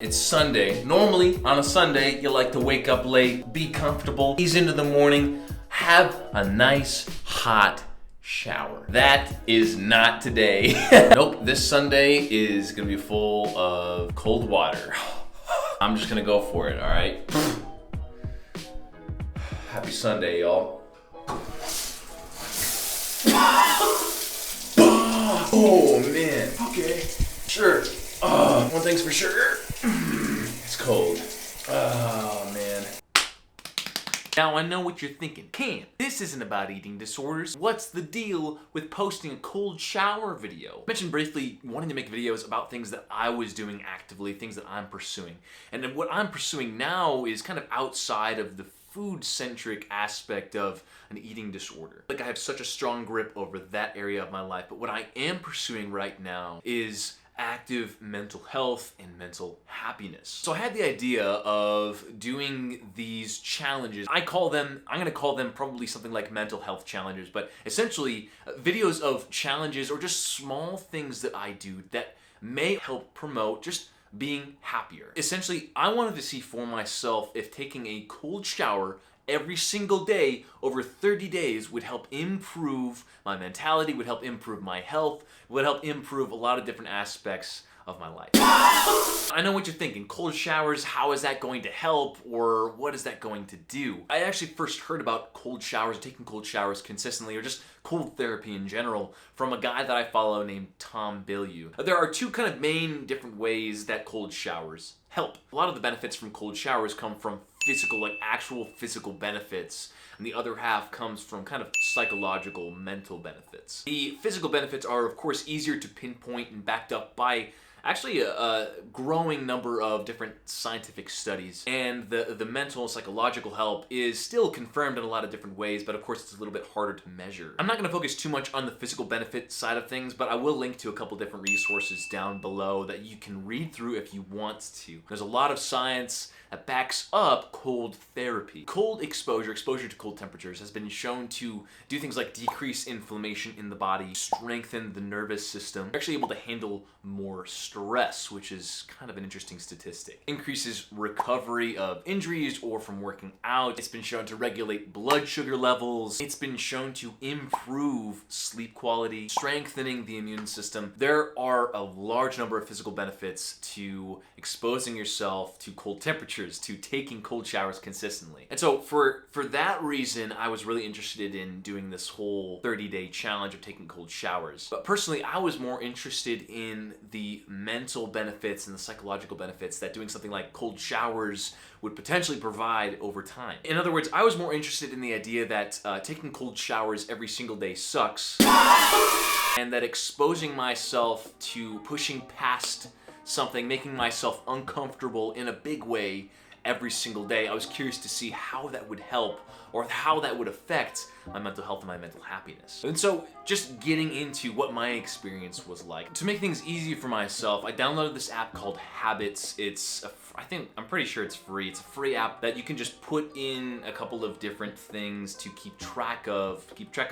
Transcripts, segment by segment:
It's Sunday. Normally, on a Sunday, you like to wake up late, be comfortable, ease into the morning, have a nice, hot shower. That is not today. Nope, this Sunday is gonna be full of cold water. I'm just gonna go for it, all right? Happy Sunday, y'all. Oh, man. Okay, sure. One thing's for sure. It's cold. Oh, man. Now I know what you're thinking. Cam, this isn't about eating disorders. What's the deal with posting a cold shower video? I mentioned briefly wanting to make videos about things that I was doing actively, things that I'm pursuing. And then what I'm pursuing now is kind of outside of the food-centric aspect of an eating disorder. Like, I have such a strong grip over that area of my life, but what I am pursuing right now is active mental health and mental happiness. So I had the idea of doing these challenges. I'm gonna call them probably something like mental health challenges, but essentially videos of challenges or just small things that I do that may help promote just being happier. Essentially, I wanted to see for myself if taking a cold shower every single day over 30 days would help improve my mentality, would help improve my health, would help improve a lot of different aspects of my life. I know what you're thinking. Cold showers, how is that going to help, or what is that going to do? I actually first heard about cold showers, taking cold showers consistently, or just cold therapy in general, from a guy that I follow named Tom Bilyeu. There are two kind of main different ways that cold showers help. A lot of the benefits from cold showers come from physical, like actual physical benefits, and the other half comes from kind of psychological, mental benefits. The physical benefits are, of course, easier to pinpoint and backed up by actually a growing number of different scientific studies, and the mental and psychological help is still confirmed in a lot of different ways, but of course it's a little bit harder to measure. I'm not going to focus too much on the physical benefit side of things, but I will link to a couple different resources down below that you can read through if you want to. There's a lot of science that backs up cold therapy. Cold exposure to cold temperatures, has been shown to do things like decrease inflammation in the body, strengthen the nervous system. You're actually able to handle more stress, which is kind of an interesting statistic. Increases recovery of injuries or from working out. It's been shown to regulate blood sugar levels. It's been shown to improve sleep quality, strengthening the immune system. There are a large number of physical benefits to exposing yourself to cold temperatures, to taking cold showers consistently. And so for that reason, I was really interested in doing this whole 30-day challenge of taking cold showers. But personally, I was more interested in the mental benefits and the psychological benefits that doing something like cold showers would potentially provide over time. In other words, I was more interested in the idea that taking cold showers every single day sucks, and that exposing myself to pushing past something, making myself uncomfortable in a big way every single day, I was curious to see how that would help or how that would affect my mental health and my mental happiness. And so just getting into what my experience was like. To make things easy for myself, I downloaded this app called Habits. I'm pretty sure it's free. It's a free app that you can just put in a couple of different things to keep track of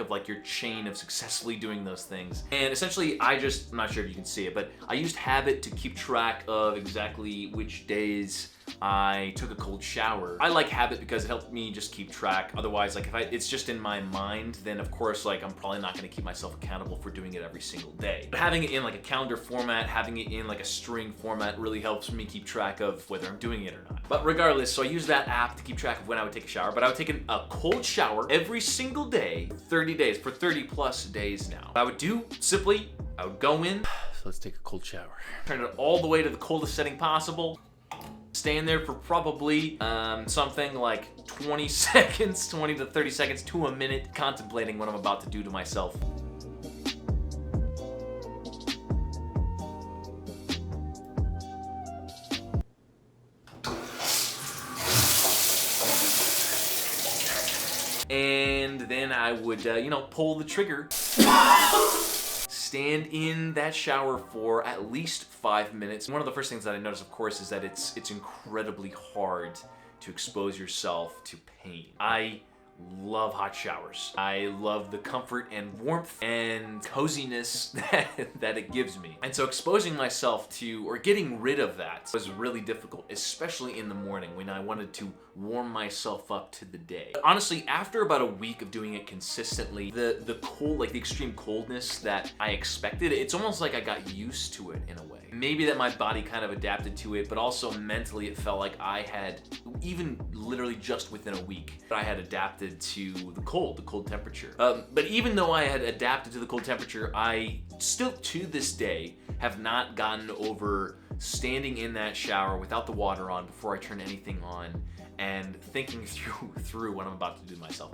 like your chain of successfully doing those things. And essentially, I'm not sure if you can see it, but I used Habit to keep track of exactly which days I took a cold shower. I like Habit because it helped me just keep track. Otherwise, like, if it's just in my mind, then of course, like, I'm probably not going to keep myself accountable for doing it every single day. But having it in like a calendar format, having it in like a string format really helps me keep track of whether I'm doing it or not. But regardless, so I use that app to keep track of when I would take a shower. But I would take a cold shower every single day, 30 days, for 30 plus days now. What I would do, simply, I would go in. So let's take a cold shower. Turn it all the way to the coldest setting possible. Stay in there for probably something like 20 seconds, 20 to 30 seconds to a minute, contemplating what I'm about to do to myself. And then I would, pull the trigger. Stand in that shower for at least 5 minutes. One of the first things that I noticed, of course, is that it's incredibly hard to expose yourself to pain. I love hot showers. I love the comfort and warmth and coziness that it gives me. And so exposing myself to, or getting rid of that, was really difficult, especially in the morning when I wanted to warm myself up to the day. Honestly, after about a week of doing it consistently, the cold, like the extreme coldness that I expected, it's almost like I got used to it in a way. Maybe that my body kind of adapted to it, but also mentally it felt like I had, even literally just within a week, I had adapted to the cold temperature. But even though I had adapted to the cold temperature, I still to this day have not gotten over standing in that shower without the water on before I turn anything on and thinking through what I'm about to do to myself.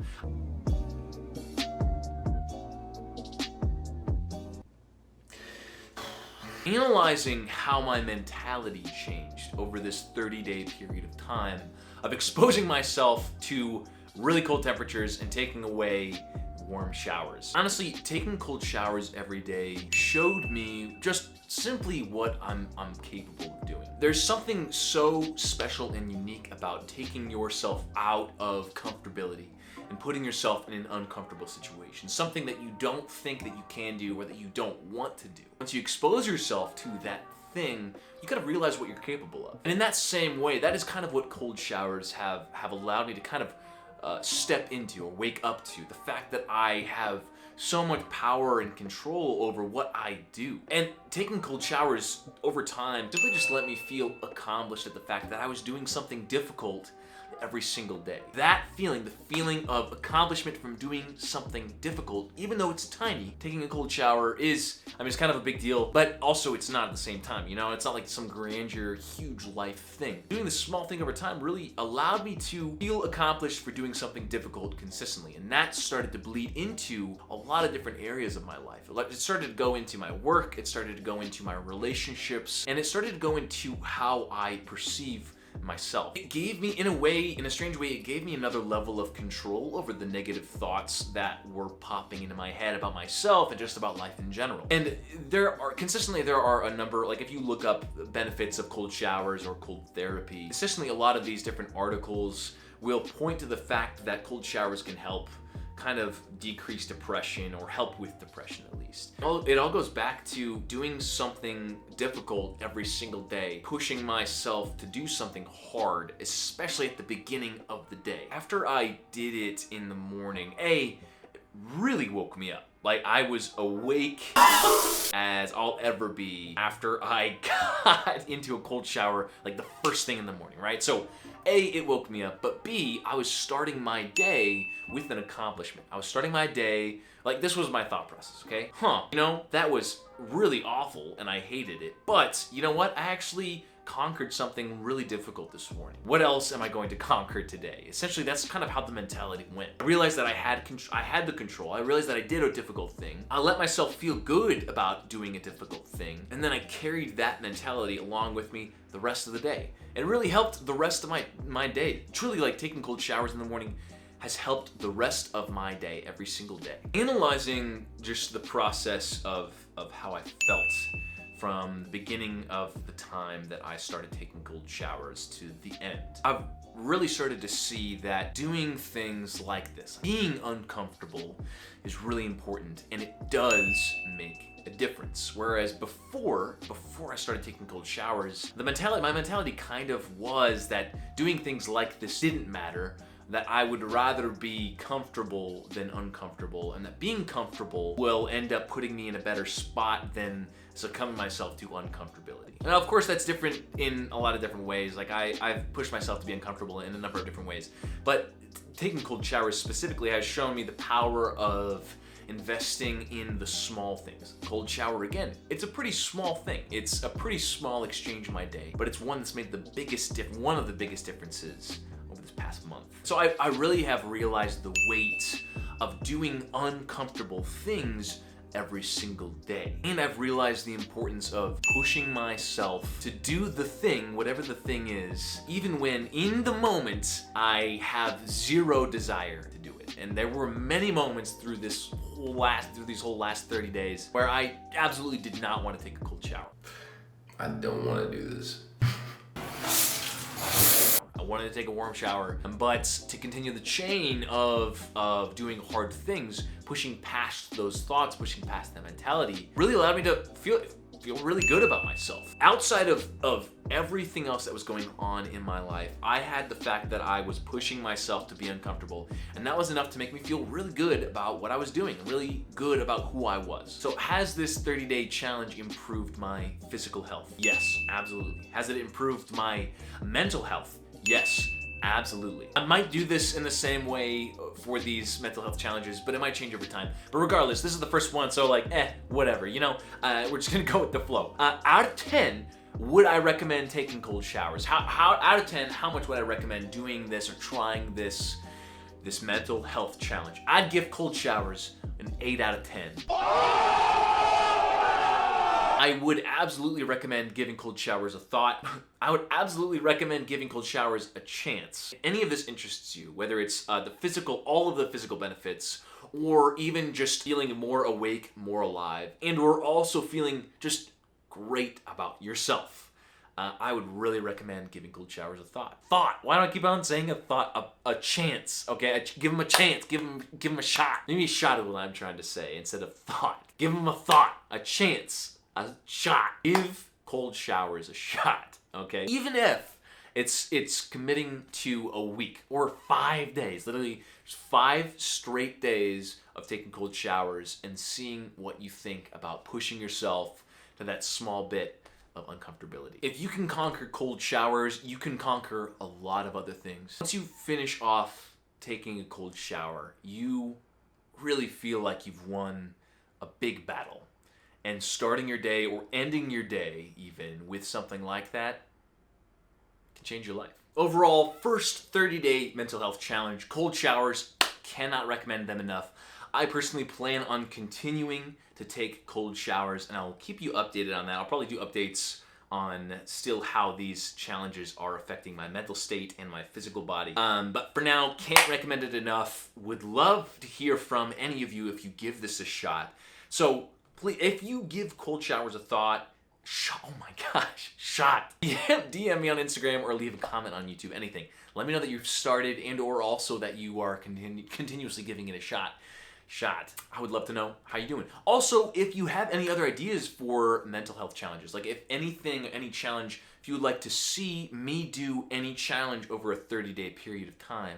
Analyzing how my mentality changed over this 30-day period of time of exposing myself to really cold temperatures and taking away warm showers. Honestly, taking cold showers every day showed me just simply what I'm capable of doing. There's something so special and unique about taking yourself out of comfortability and putting yourself in an uncomfortable situation, something that you don't think that you can do or that you don't want to do. Once you expose yourself to that thing, you gotta realize what you're capable of. And in that same way, that is kind of what cold showers have allowed me to kind of step into or wake up to. The fact that I have so much power and control over what I do. And taking cold showers over time simply just let me feel accomplished at the fact that I was doing something difficult every single day. That feeling, the feeling of accomplishment from doing something difficult, even though it's tiny, taking a cold shower is, I mean, it's kind of a big deal, but also it's not at the same time, you know? It's not like some grandeur, huge life thing. Doing this small thing over time really allowed me to feel accomplished for doing something difficult consistently, and that started to bleed into a lot of different areas of my life. It started to go into my work, it started to go into my relationships, and it started to go into how I perceive myself. It gave me, in a way, in a strange way, it gave me another level of control over the negative thoughts that were popping into my head about myself and just about life in general. And there are a number, like if you look up benefits of cold showers or cold therapy, consistently a lot of these different articles will point to the fact that cold showers can help kind of decrease depression or help with depression at least. It all goes back to doing something difficult every single day, pushing myself to do something hard, especially at the beginning of the day. After I did it in the morning, it really woke me up. Like I was awake as I'll ever be after I got into a cold shower like the first thing in the morning, right? So A, it woke me up, but B, I was starting my day with an accomplishment. I was starting my day, like this was my thought process, okay? You know, that was really awful and I hated it, but you know what? I actually conquered something really difficult this morning. What else am I going to conquer today? Essentially, that's kind of how the mentality went. I realized that I had the control. I realized that I did a difficult thing. I let myself feel good about doing a difficult thing, and then I carried that mentality along with me the rest of the day. It really helped the rest of my day. Truly, like taking cold showers in the morning has helped the rest of my day every single day. Analyzing just the process of how I felt from the beginning of the time that I started taking cold showers to the end, I've really started to see that doing things like this, being uncomfortable, is really important, and it does make a difference. Whereas before I started taking cold showers, my mentality kind of was that doing things like this didn't matter, that I would rather be comfortable than uncomfortable, and that being comfortable will end up putting me in a better spot than succumbing myself to uncomfortability. Now, of course, that's different in a lot of different ways. Like I've pushed myself to be uncomfortable in a number of different ways, but taking cold showers specifically has shown me the power of investing in the small things. Cold shower, again, it's a pretty small thing. It's a pretty small exchange in my day, but it's one that's made one of the biggest differences over this past month. So I really have realized the weight of doing uncomfortable things every single day. And I've realized the importance of pushing myself to do the thing, whatever the thing is, even when in the moment I have zero desire to do it. And there were many moments through these whole last 30 days where I absolutely did not want to take a cold shower. I don't want to do this. I wanted to take a warm shower, but to continue the chain of doing hard things, pushing past those thoughts, pushing past that mentality, really allowed me to feel really good about myself. Outside of everything else that was going on in my life, I had the fact that I was pushing myself to be uncomfortable, and that was enough to make me feel really good about what I was doing, really good about who I was. So has this 30-day challenge improved my physical health? Yes, absolutely. Has it improved my mental health? Yes, absolutely. I might do this in the same way for these mental health challenges, but it might change over time. But regardless, this is the first one, so like, whatever, you know? We're just gonna go with the flow. Out of 10, would I recommend taking cold showers? How out of 10, how much would I recommend doing this or trying this mental health challenge? I'd give cold showers an 8 out of 10. I would absolutely recommend giving cold showers a thought. I would absolutely recommend giving cold showers a chance. If any of this interests you, whether it's all of the physical benefits, or even just feeling more awake, more alive, and or also feeling just great about yourself, I would really recommend giving cold showers a thought. Thought. Why do I keep on saying a thought? A chance. Okay, give them a chance. Give them a shot. Maybe a shot is what I'm trying to say instead of thought. Give them a thought, a chance, a shot. Give cold showers a shot. Okay, even if it's committing to a week or 5 days, literally 5 straight days of taking cold showers and seeing what you think about pushing yourself to that small bit of uncomfortability. If you can conquer cold showers, you can conquer a lot of other things. Once you finish off taking a cold shower, you really feel like you've won a big battle. And starting your day or ending your day even with something like that can change your life. Overall, first 30-day mental health challenge, cold showers, cannot recommend them enough. I personally plan on continuing to take cold showers, and I'll keep you updated on that. I'll probably do updates on still how these challenges are affecting my mental state and my physical body. But for now, can't recommend it enough. Would love to hear from any of you if you give this a shot. So please, if you give cold showers a thought, oh my gosh, shot. DM me on Instagram or leave a comment on YouTube, anything. Let me know that you've started and or also that you are continuously giving it a shot. I would love to know how you're doing. Also, if you have any other ideas for mental health challenges, like if anything, any challenge, if you would like to see me do any challenge over a 30-day period of time,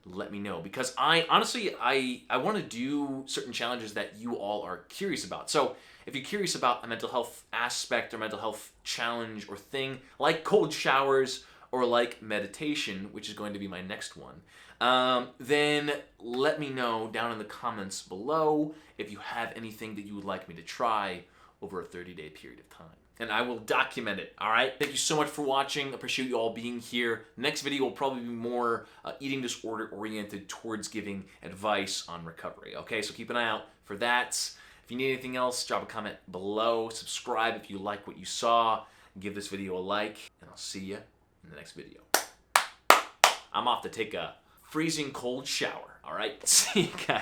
let me know. Because I honestly want to do certain challenges that you all are curious about. So if you're curious about a mental health aspect or mental health challenge or thing, like cold showers or like meditation, which is going to be my next one, then let me know down in the comments below if you have anything that you would like me to try over a 30-day period of time. And I will document it, all right? Thank you so much for watching. Appreciate you all being here. Next video will probably be more eating disorder oriented towards giving advice on recovery, okay? So keep an eye out for that. If you need anything else, drop a comment below. Subscribe if you like what you saw. Give this video a like, and I'll see you in the next video. I'm off to take a freezing cold shower, all right? See you guys.